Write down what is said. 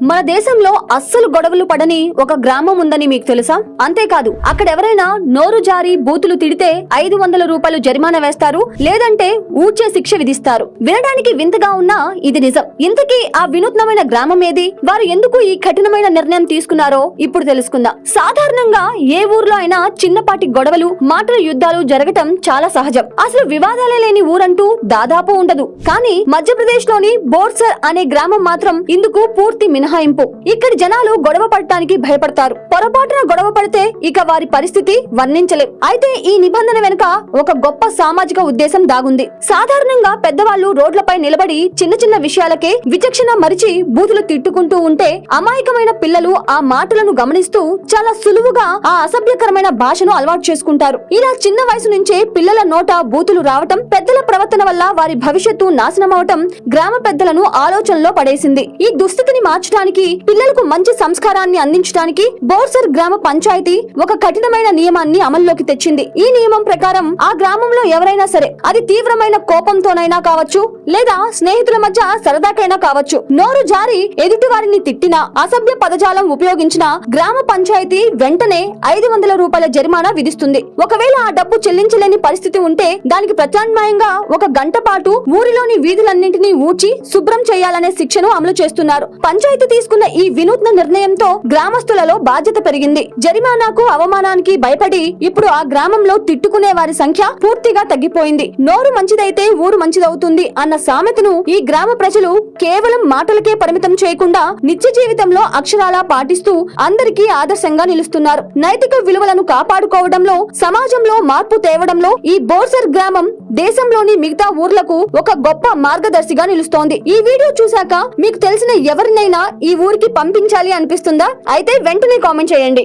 మన దేశంలో అస్సలు గొడవలు పడని ఒక గ్రామం ఉందని మీకు తెలుసా? అంతేకాదు అక్కడెవరైనా నోరు జారి బూతులు తిడితే 500 రూపాయలు జరిమానా వేస్తారు, లేదంటే ఊడ్చే శిక్ష విధిస్తారు. వినడానికి వింతగా ఉన్నా ఇది నిజం. ఇంతకీ ఆ వినూత్నమైన గ్రామం ఏది? వారు ఎందుకు ఈ కఠినమైన నిర్ణయం తీసుకున్నారో ఇప్పుడు తెలుసుకుందాం. సాధారణంగా ఏ ఊర్లో అయినా చిన్నపాటి గొడవలు, మాటల యుద్ధాలు జరగటం చాలా సహజం. అసలు వివాదాలే లేని ఊరంటూ దాదాపు ఉండదు. కానీ మధ్యప్రదేశ్ లోని బోర్సర్ అనే గ్రామం మాత్రం ఇందుకు పూర్తి మినహాయింపు. ఇక్కడి జనాలు గొడవ పడటానికి భయపడతారు. పొరపాటున గొడవ పడితే ఇక వారి పరిస్థితి వర్ణించలేం. అయితే ఈ నిబంధన వెనుక ఒక గొప్ప సామాజిక ఉద్దేశం దాగుంది. సాధారణంగా పెద్దవాళ్లు రోడ్లపై నిలబడి చిన్న చిన్న విషయాలకే విచక్షణ మరిచి బూతులు తిట్టుకుంటూ ఉంటే అమాయకమైన పిల్లలు ఆ మాటలను గమనిస్తూ చాలా సులువుగా ఆ అసభ్యకరమైన భాషను అలవాటు చేసుకుంటారు. ఇలా చిన్న వయసు నుంచే పిల్లల నోట బూతులు రావటం, పెద్దల ప్రవర్తన వల్ల వారి భవిష్యత్తు నాశనం అవటం గ్రామ పెద్దలను ఆలోచనలో పడేసింది. ఈ దుస్థితిని మార్చడానికి, పిల్లలకు మంచి సంస్కారాన్ని అందించడానికి బోర్సర్ గ్రామ పంచాయతీ ఒక కఠినమైన నియమాన్ని అమల్లోకి తెచ్చింది. ఈ నియమం ప్రకారం ఆ గ్రామంలో ఎవరైనా సరే, అది తీవ్రమైన కోపంతోనైనా కావచ్చు, లేదా స్నేహితుల మధ్య సరదాకైనా కావచ్చు, నోరు జారి ఎదుటి వారిని తిట్టినా, అసభ్య పదజాలం ఉపయోగించిన గ్రామ పంచాయతీ వెంటనే 500 రూపాయల జరిమానా విధిస్తుంది. ఒకవేళ ఆ డబ్బు చెల్లించలేని పరిస్థితి ఉంటే దానికి ప్రత్యామ్నాయంగా 1 గంట పాటు ఊరిలోని వీధులన్నింటినీ ఊడ్చి శుభ్రం చేయాలనే శిక్షను అమలు చేస్తున్నారు. పంచాయతీ తీసుకున్న ఈ వినూత్న నిర్ణయంతో గ్రామస్తులలో బాధ్యత పెరిగింది. జరిమానాకు, అవమానానికి భయపడి ఇప్పుడు ఆ గ్రామంలో తిట్టుకునే వారి సంఖ్య పూర్తిగా తగ్గిపోయింది. నోరు మంచిదైతే ఊరు మంచిదవుతుంది అన్న సామెతను ఈ గ్రామ ప్రజలు కేవలం మాటలకే పరిమితం చేయకుండా నిత్య జీవితంలో అక్షరాలా పాటిస్తూ అందరికీ ఆదర్శంగా నిలుస్తున్నారు. నైతిక విలువలను కాపాడుకోవడంలో, సమాజంలో మార్పు తేవడంలో ఈ బోర్సర్ గ్రామం దేశంలోని మిగతా ఊర్లకు ఒక గొప్ప మార్గదర్శిగా నిలుస్తోంది. ఈ వీడియో చూశాక మీకు తెలిసిన ఎవరినైనా ఈ ఊరికి పంపించాలి అనిపిస్తుందా? అయితే వెంటనే కామెంట్ చేయండి.